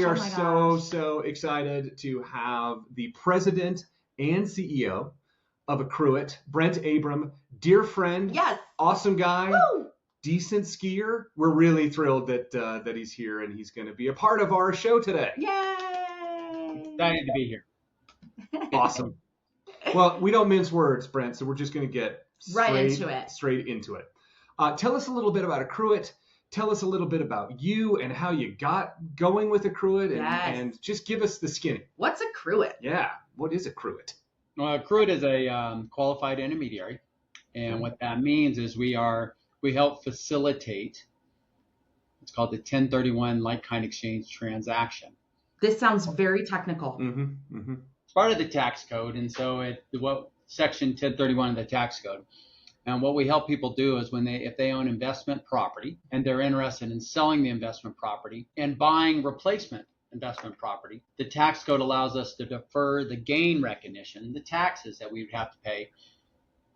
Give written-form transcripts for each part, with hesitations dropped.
we are my so excited to have the president and CEO of Accruit, Brent Abrahm, dear friend, Yes. awesome guy, Woo! decent skier. We're really thrilled that he's here and he's going to be a part of our show today. Yay! Excited to be here. Awesome. Well, we don't mince words, Brent, so we're just going to get straight into it. Tell us a little bit about Accruit. Tell us a little bit about you and how you got going with Accruit, and just give us the skinny. What's Accruit? Yeah, what is Accruit? Well, Accruit is a qualified intermediary, and what that means is we help facilitate. It's called the 1031 like-kind exchange transaction. This sounds very technical. It's part of the tax code, and so Section 1031 of the tax code. And what we help people do is if they own investment property and they're interested in selling the investment property and buying replacement investment property, the tax code allows us to defer the gain recognition, the taxes that we would have to pay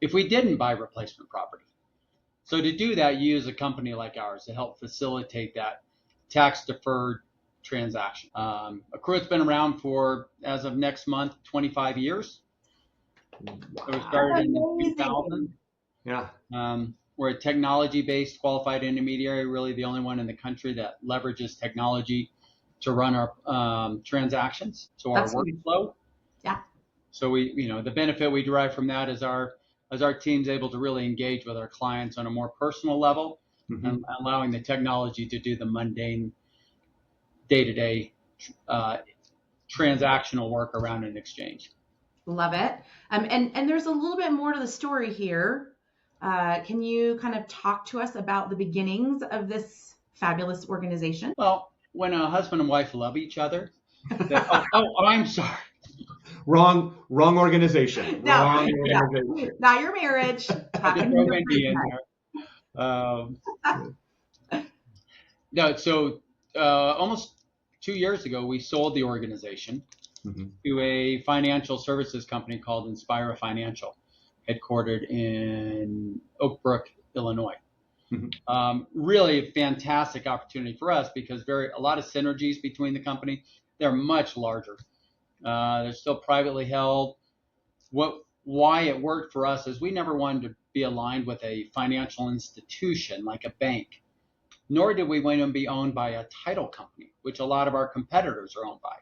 if we didn't buy replacement property. So to do that, you use a company like ours to help facilitate that tax deferred transaction. Accruit's been around for, as of next month, 25 years. Wow. So we started in 2000. Yeah. We're a technology-based qualified intermediary, really the only one in the country that leverages technology to run our transactions, so our workflow. Yeah. So the benefit we derive from that is our team's able to really engage with our clients on a more personal level, and allowing the technology to do the mundane, day-to-day transactional work around an exchange. Love it. And there's a little bit more to the story here. Can you kind of talk to us about the beginnings of this fabulous organization? Well, when a husband and wife love each other, I'm sorry. Wrong organization. Not your marriage. So almost 2 years ago, we sold the organization to a financial services company called Inspira Financial, headquartered in Oak Brook, Illinois. Really a fantastic opportunity for us because a lot of synergies between the company. They're much larger. They're still privately held. Why it worked for us is we never wanted to be aligned with a financial institution like a bank, nor did we want to be owned by a title company, which a lot of our competitors are owned by.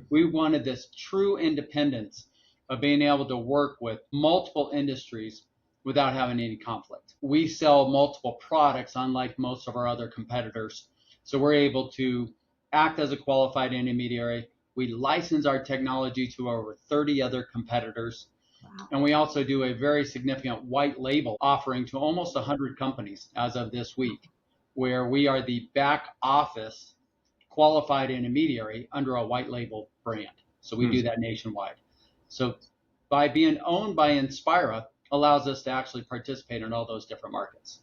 We wanted this true independence of being able to work with multiple industries without having any conflict. We sell multiple products, unlike most of our other competitors. So we're able to act as a qualified intermediary. We license our technology to over 30 other competitors. Wow. And we also do a very significant white label offering to almost 100 companies as of this week, where we are the back office qualified intermediary under a white label brand. So we do that nationwide. So by being owned by Inspira allows us to actually participate in all those different markets.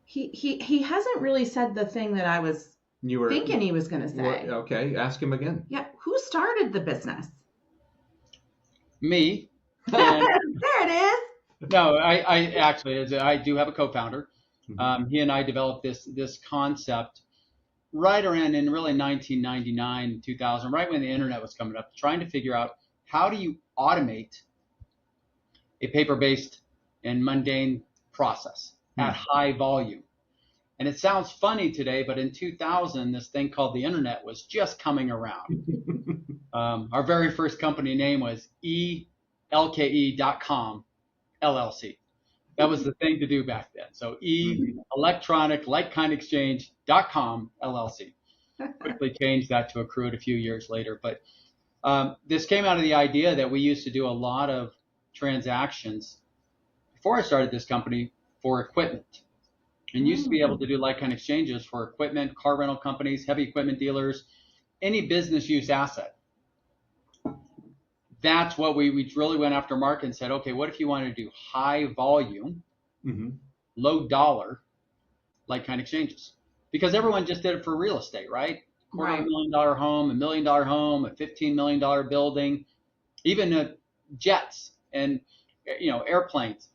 He hasn't really said the thing that I was thinking he was going to say. Okay, ask him again. Yeah, who started the business? Me. There it is. No, I do have a co-founder. He and I developed this concept right around in really 1999, 2000, right when the internet was coming up, trying to figure out how do you automate a paper-based and mundane process at high volume. And it sounds funny today, but in 2000, this thing called the internet was just coming around. Our very first company name was elke.com LLC. That was the thing to do back then. So electronic like-kind exchange.com LLC. Quickly changed that to Accruit a few years later. But this came out of the idea that we used to do a lot of transactions before I started this company for equipment. And used to be able to do like-kind exchanges for equipment, car rental companies, heavy equipment dealers, any business use asset. That's what we really went after market and said, okay, what if you wanted to do high volume, low dollar, like-kind exchanges? Because everyone just did it for real estate, right? $250,000 home, $1 million home, a $15 million building, even jets and airplanes.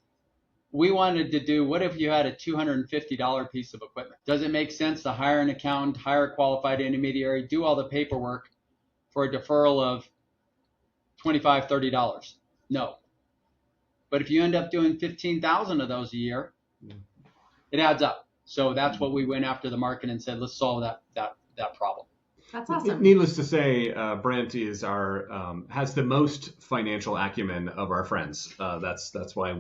we wanted to do, what if you had a $250 piece of equipment? Does it make sense to hire an accountant, hire a qualified intermediary, do all the paperwork for a deferral of $25, $30? No. But if you end up doing 15,000 of those a year, it adds up. So that's what we went after the market and said, let's solve that problem. That's awesome. Needless to say, Brent is has the most financial acumen of our friends. That's why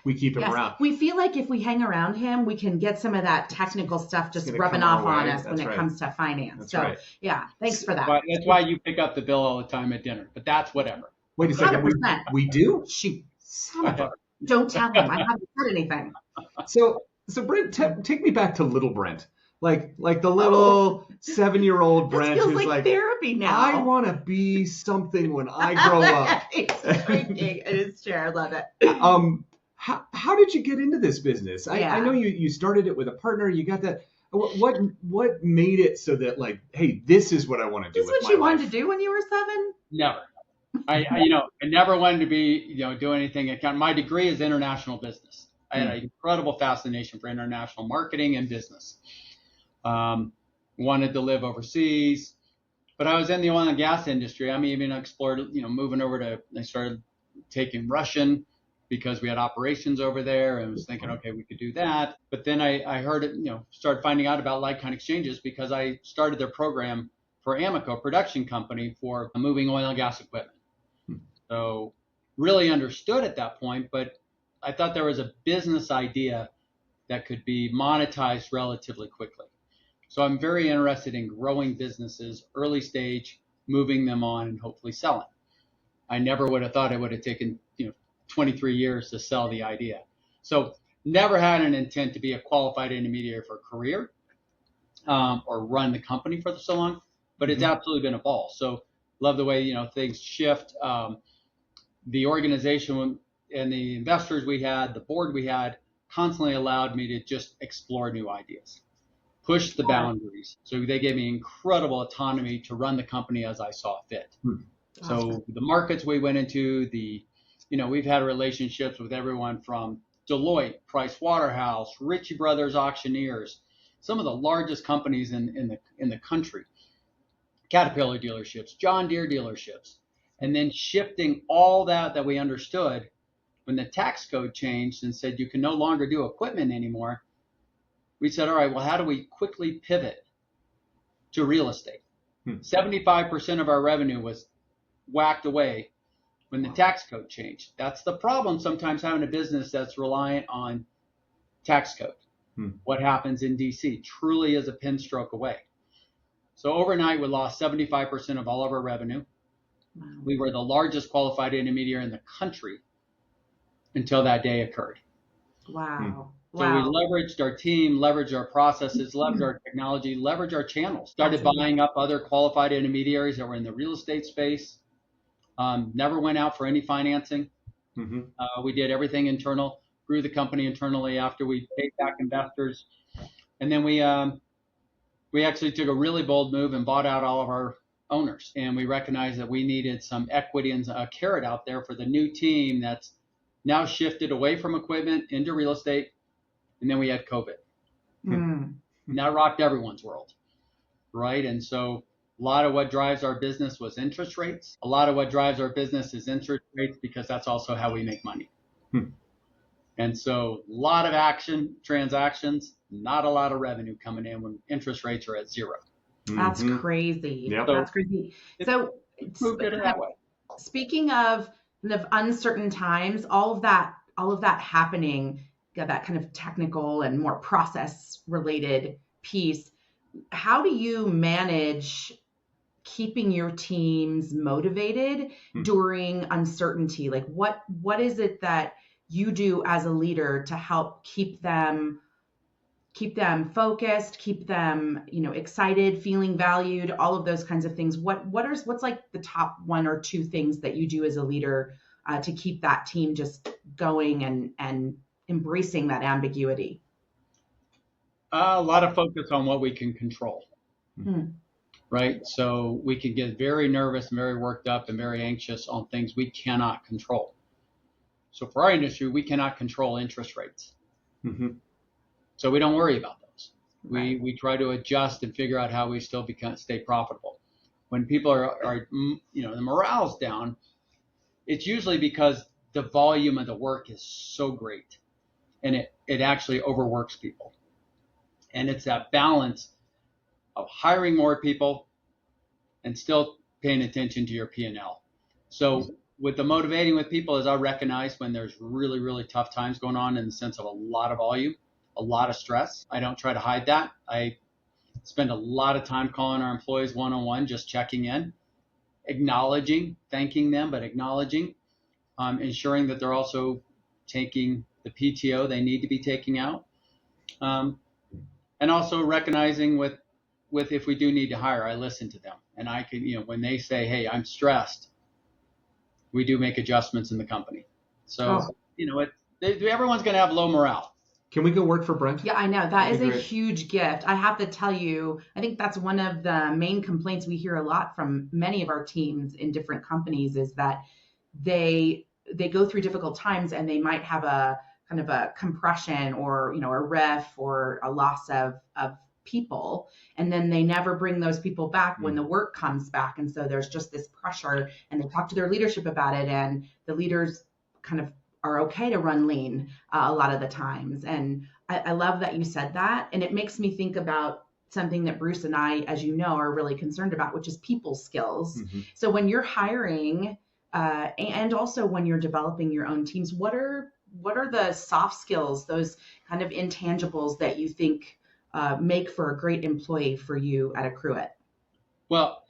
we keep him around. We feel like if we hang around him, we can get some of that technical stuff just rubbing off on us when it comes to finance. Thanks for that. That's why you pick up the bill all the time at dinner. But that's whatever. Wait a second. We do? Shoot. Don't tell him. I haven't said anything. So Brent, take me back to little Brent. Like the little 7-year-old Brent this feels who's like therapy now. I want to be something when I grow up. It is true. I love it. How did you get into this business? I know you started it with a partner. You got that. What made it so that like, hey, this is what I want to do? This is what you wanted to do when you were 7? Never. I never wanted to be do anything accounting. My degree is international business. I had an incredible fascination for international marketing and business. Wanted to live overseas, but I was in the oil and gas industry. I even explored, moving over to, I started taking Russian because we had operations over there and was thinking, okay, we could do that. But then I heard it, started finding out about like-kind exchanges because I started their program for Amoco, production company for moving oil and gas equipment. So really understood at that point, but I thought there was a business idea that could be monetized relatively quickly. So I'm very interested in growing businesses, early stage, moving them on and hopefully selling. I never would have thought it would have taken 23 years to sell the idea. So never had an intent to be a qualified intermediary for a career or run the company for so long, but it's absolutely been a ball. So love the way things shift. The organization and the investors we had, the board we had, constantly allowed me to just explore new ideas, push the boundaries. So they gave me incredible autonomy to run the company as I saw fit. So the markets we went into, we've had relationships with everyone from Deloitte, Price Waterhouse, Ritchie Brothers Auctioneers, some of the largest companies in the country, Caterpillar dealerships, John Deere dealerships, and then shifting all that we understood when the tax code changed and said you can no longer do equipment anymore. We said, all right, well, how do we quickly pivot to real estate? 75% of our revenue was whacked away when the tax code changed. That's the problem sometimes having a business that's reliant on tax code. What happens in DC truly is a pin stroke away. So overnight, we lost 75% of all of our revenue. Wow. We were the largest qualified intermediary in the country until that day occurred. Wow. So we leveraged our team, leveraged our processes, leveraged our technology, leveraged our channels, started buying up other qualified intermediaries that were in the real estate space. Never went out for any financing. We did everything internal, grew the company internally after we paid back investors. And then we actually took a really bold move and bought out all of our owners. And we recognized that we needed some equity and a carrot out there for the new team that's now shifted away from equipment into real estate. And then we had COVID. And that rocked everyone's world, right? And so a lot of what drives our business was interest rates. A lot of what drives our business is interest rates because that's also how we make money. And so a lot of action, transactions, not a lot of revenue coming in when interest rates are at zero. That's crazy. Yep. That's crazy. So moved it that way. Speaking of uncertain times, all of that happening, that kind of technical and more process related piece, how do you manage keeping your teams motivated during uncertainty? Like what is it that you do as a leader to help keep them focused, keep them, excited, feeling valued, all of those kinds of things? What's like the top 1 or 2 things that you do as a leader to keep that team just going and embracing that ambiguity? A lot of focus on what we can control, right? So we can get very nervous and very worked up and very anxious on things we cannot control. So for our industry, we cannot control interest rates. Mm-hmm. So we don't worry about those. Right. We try to adjust and figure out how we still stay profitable. When people are the morale's down, it's usually because the volume of the work is so great, and it actually overworks people. And it's that balance of hiring more people and still paying attention to your P&L. So with the motivating with people is I recognize when there's really, really tough times going on in the sense of a lot of volume, a lot of stress. I don't try to hide that. I spend a lot of time calling our employees one-on-one, just checking in, acknowledging, thanking them, but acknowledging, ensuring that they're also taking the PTO they need to be taking out. And also recognizing with if we do need to hire, I listen to them. And I can, when they say, hey, I'm stressed, we do make adjustments in the company. So, everyone's going to have low morale. Can we go work for Brent? Yeah, I know. That is a huge gift. I have to tell you, I think that's one of the main complaints we hear a lot from many of our teams in different companies is that they go through difficult times and they might have a kind of a compression or, a RIF or a loss of people, and then they never bring those people back when the work comes back. And so there's just this pressure, and they talk to their leadership about it, and the leaders kind of are okay to run lean a lot of the times. And I love that you said that. And it makes me think about something that Bruce and I, as you know, are really concerned about, which is people skills. Mm-hmm. So when you're hiring and also when you're developing your own teams, what are the soft skills, those kind of intangibles that you think make for a great employee for you at Accruit? Well,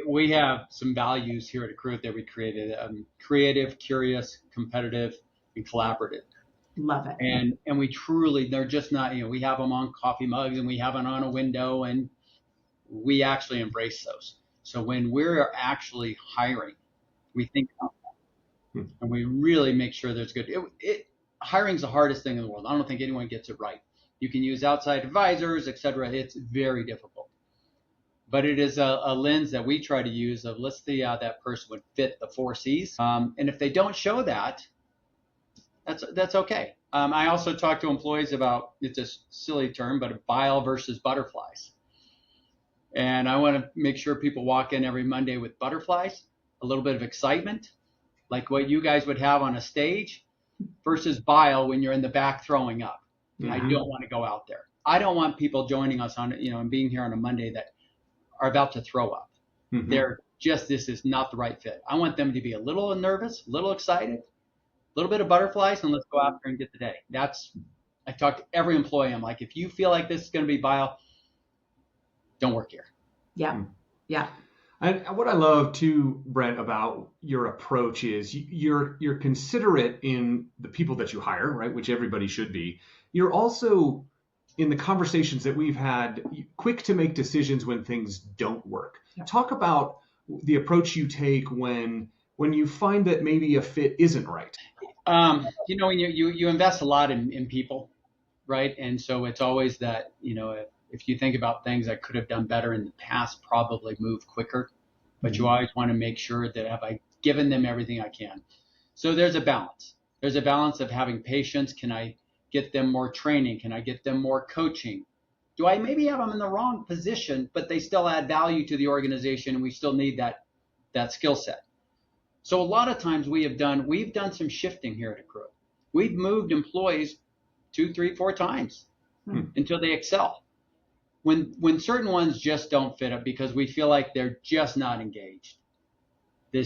we have some values here at Accruit that we created: creative, curious, competitive, and collaborative. Love it. And we truly, they're just not, we have them on coffee mugs and we have them on a window, and we actually embrace those. So when we're actually hiring, we think about that, and we really make sure there's good. Hiring's the hardest thing in the world. I don't think anyone gets it right. You can use outside advisors, et cetera. It's very difficult. But it is a lens that we try to use of let's see how that person would fit the 4 C's. And if they don't show that, that's okay. I also talk to employees about, it's a silly term, but a bile versus butterflies. And I want to make sure people walk in every Monday with butterflies, a little bit of excitement, like what you guys would have on a stage, versus bile when you're in the back throwing up. Mm-hmm. I don't want to go out there. I don't want people joining us on, and being here on a Monday that are about to throw up. Mm-hmm. They're just, this is not the right fit. I want them to be a little nervous, a little excited, a little bit of butterflies, and let's go out there and get the day. I talk to every employee. I'm like, if you feel like this is going to be bile, don't work here. Yeah. Yeah. And what I love too, Brent, about your approach is you're considerate in the people that you hire, right? Which everybody should be. You're also, in the conversations that we've had, quick to make decisions when things don't work. Yeah. Talk about the approach you take when you find that maybe a fit isn't right. When you invest a lot in people, right? And so it's always that, if you think about things I could have done better in the past, probably move quicker, but you always want to make sure that have I given them everything I can. So there's a balance. There's a balance of having patience. Can I get them more training? Can I get them more coaching? Do I maybe have them in the wrong position, but they still add value to the organization and we still need that skill set? So a lot of times we've done some shifting here at Accruit. We've moved employees 2, 3, 4 times until they excel. When certain ones just don't fit up because we feel like they're just not engaged. They're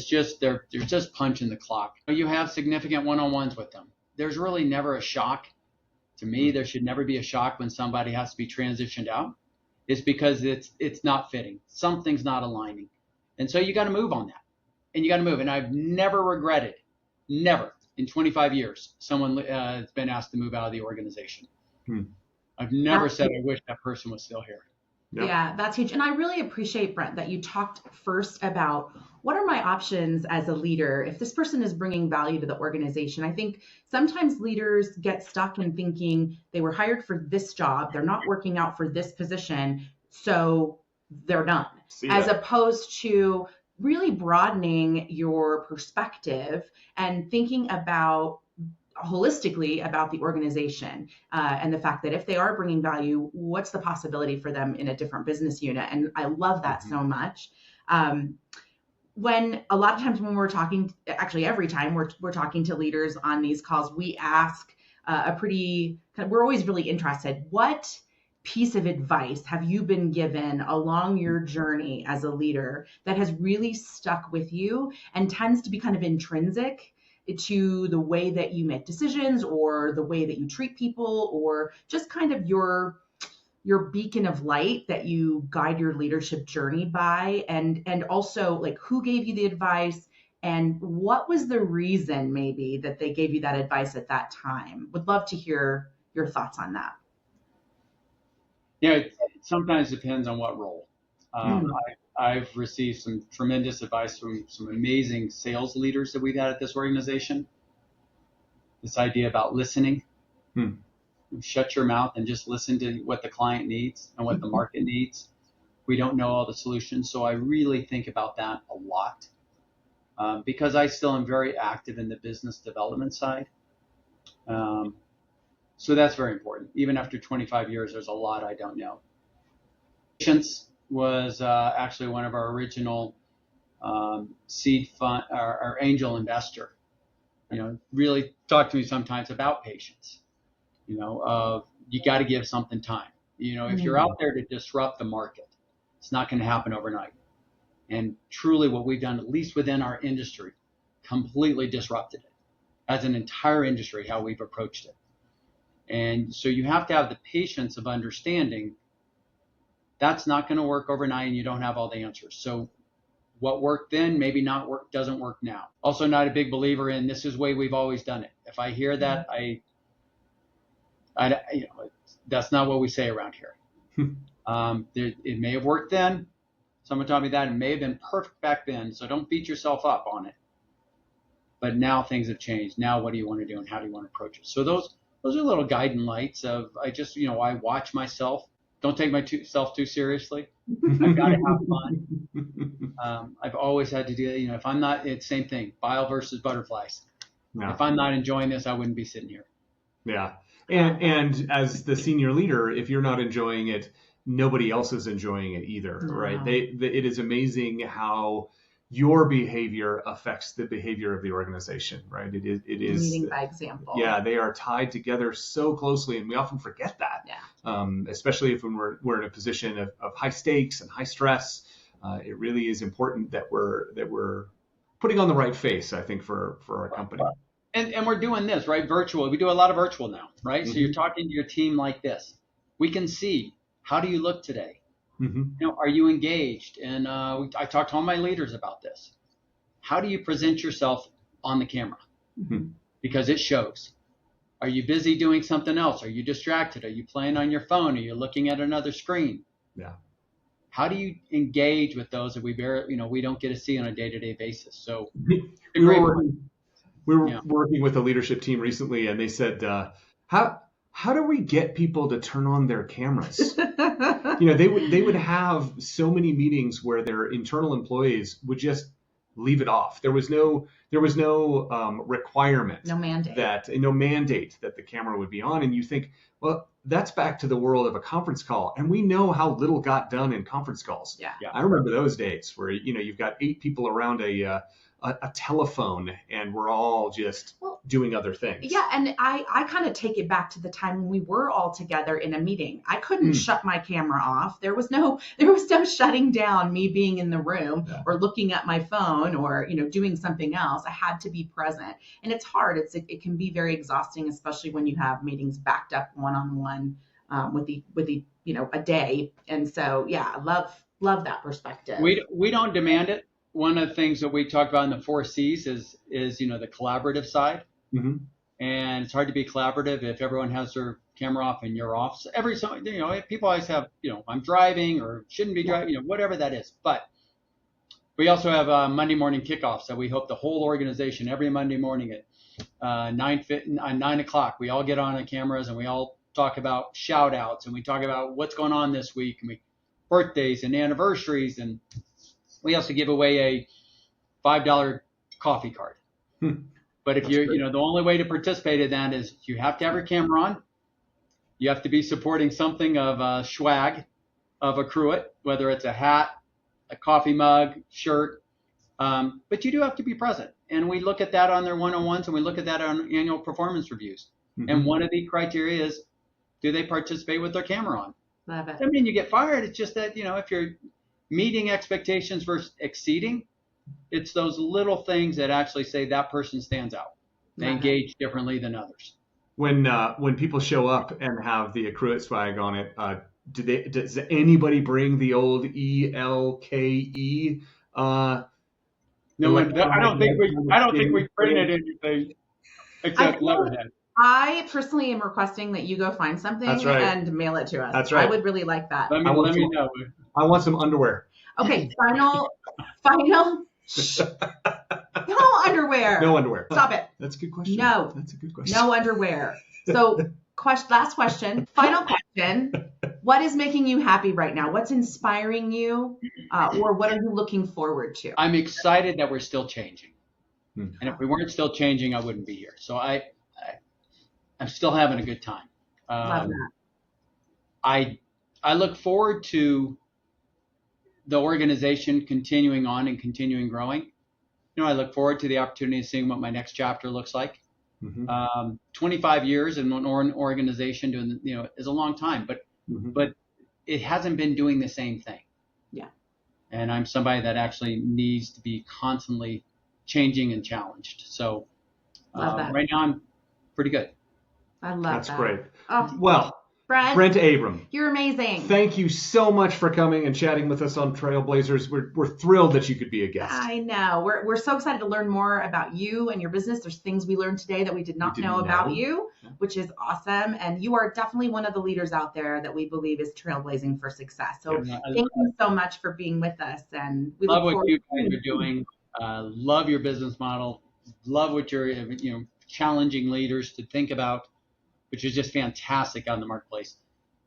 just punching the clock. You have significant one-on-ones with them. There's really never a shock. To me, there should never be a shock when somebody has to be transitioned out. It's because it's not fitting. Something's not aligning. And so you got to move on that. And you got to move. And I've never regretted, never in 25 years, someone has been asked to move out of the organization. I've never said I wish that person was still here. Yep. Yeah, that's huge. And I really appreciate, Brent, that you talked first about what are my options as a leader if this person is bringing value to the organization. I think sometimes leaders get stuck in thinking they were hired for this job, they're not working out for this position, so they're done. As opposed to really broadening your perspective and thinking about holistically about the organization and the fact that if they are bringing value, what's the possibility for them in a different business unit? And I love that so much. When a lot of times when we're talking, actually every time we're talking to leaders on these calls, we ask we're always really interested. What piece of advice have you been given along your journey as a leader that has really stuck with you and tends to be kind of intrinsic to the way that you make decisions or the way that you treat people, or just kind of your beacon of light that you guide your leadership journey by? And also, like, who gave you the advice and what was the reason maybe that they gave you that advice at that time? Would love to hear your thoughts on that. Yeah, it sometimes depends on what role. I've received some tremendous advice from some amazing sales leaders that we've had at this organization. This idea about listening. Shut your mouth and just listen to what the client needs and what the market needs. We don't know all the solutions, so I really think about that a lot because I still am very active in the business development side. So that's very important. Even after 25 years, there's a lot I don't know. Patience was actually one of our original seed fund, our angel investor. Really talk to me sometimes about patience. You got to give something time. If you're out there to disrupt the market, it's not going to happen overnight. And truly what we've done, at least within our industry, completely disrupted it as an entire industry, how we've approached it. And so you have to have the patience of understanding that's not going to work overnight and you don't have all the answers. So what worked then maybe doesn't work now. Also not a big believer in this is the way we've always done it. If I hear that, that's not what we say around here. It may have worked then. Someone taught me that it may have been perfect back then. So don't beat yourself up on it. But now things have changed. Now what do you want to do and how do you want to approach it? So those are little guiding lights of I watch myself. Don't take myself too seriously. I've got to have fun. I've always had to do that. If I'm not, it's same thing. Bile versus butterflies. Yeah. If I'm not enjoying this, I wouldn't be sitting here. Yeah. And as the senior leader, if you're not enjoying it, nobody else is enjoying it either, right? It is amazing how your behavior affects the behavior of the organization, right? It is leading by example. Yeah, they are tied together so closely, and we often forget that. Yeah. Especially if when we're in a position of high stakes and high stress, it really is important that we're putting on the right face, I think, for our company. And we're doing this, right? Virtual. We do a lot of virtual now, right? So you're talking to your team like this. We can see, how do you look today? Are you engaged? And I talked to all my leaders about this. How do you present yourself on the camera? Because it shows. Are you busy doing something else? Are you distracted? Are you playing on your phone? Are you looking at another screen? Yeah. How do you engage with those that we don't get to see on a day-to-day basis? So we were working with a leadership team recently, and they said, how do we get people to turn on their cameras? They would have so many meetings where their internal employees would just leave it off. There was no requirement, no mandate that the camera would be on. And you think, well, that's back to the world of a conference call, and we know how little got done in conference calls. Yeah. I remember those days where you've got 8 people around a telephone and we're all just doing other things. Yeah, and I kind of take it back to the time when we were all together in a meeting. I couldn't shut my camera off. There was no shutting down me being in the room or looking at my phone or doing something else. I had to be present, and it's hard. It can be very exhausting, especially when you have meetings backed up one-on-one with a day. And so love that perspective. We don't demand it. One of the things that we talked about in the 4 C's is the collaborative side. And it's hard to be collaborative if everyone has their camera off and you're off. So people always have, I'm driving or shouldn't be driving, whatever that is. But we also have Monday morning kickoffs that we hope the whole organization every Monday morning at 9 o'clock, we all get on the cameras and we all talk about shout outs and we talk about what's going on this week and birthdays and anniversaries, and we also give away a $5 coffee card. But if you're, the only way to participate in that is you have to have your camera on. You have to be supporting something of swag of Accruit, whether it's a hat, a coffee mug, shirt. But you do have to be present. And we look at that on their one-on-ones, and we look at that on annual performance reviews. Mm-hmm. And one of the criteria is, do they participate with their camera on? Love it. I mean, you get fired. It's just that, if you're meeting expectations versus exceeding, it's those little things that actually say that person stands out. They engage differently than others. When people show up and have the Accruit swag on it, does anybody bring the old ELKE? No, I don't think we printed anything except letterhead. I personally am requesting that you go find something and mail it to us. That's right. I would really like that. Let me know. I want some underwear. Okay, final. No underwear. No underwear. Stop it. That's a good question. No. That's a good question. No underwear. So, last question. Final question. What is making you happy right now? What's inspiring you, or what are you looking forward to? I'm excited that we're still changing, and if we weren't still changing, I wouldn't be here. So I'm still having a good time. Love that. I look forward to the organization continuing on and continuing growing. I look forward to the opportunity of seeing what my next chapter looks like. Mm-hmm. 25 years in an organization doing, is a long time, but it hasn't been doing the same thing. Yeah. And I'm somebody that actually needs to be constantly changing and challenged. So right now I'm pretty good. I love that. That's great. Oh. Well, Brent Abrahm, you're amazing. Thank you so much for coming and chatting with us on Trailblazers. We're thrilled that you could be a guest. I know. We're so excited to learn more about you and your business. There's things we learned today that we did not know about you, which is awesome. And you are definitely one of the leaders out there that we believe is trailblazing for success. So thank you so much for being with us. And we love what you guys are doing. Love your business model. Love what you're, challenging leaders to think about, which is just fantastic out in the marketplace.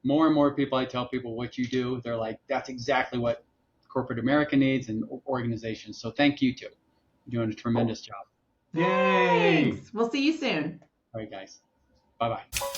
More and more people, I tell people what you do, they're like, that's exactly what corporate America needs and organizations. So thank you too. You're doing a tremendous job. Yay! Thanks. We'll see you soon. All right, guys. Bye-bye.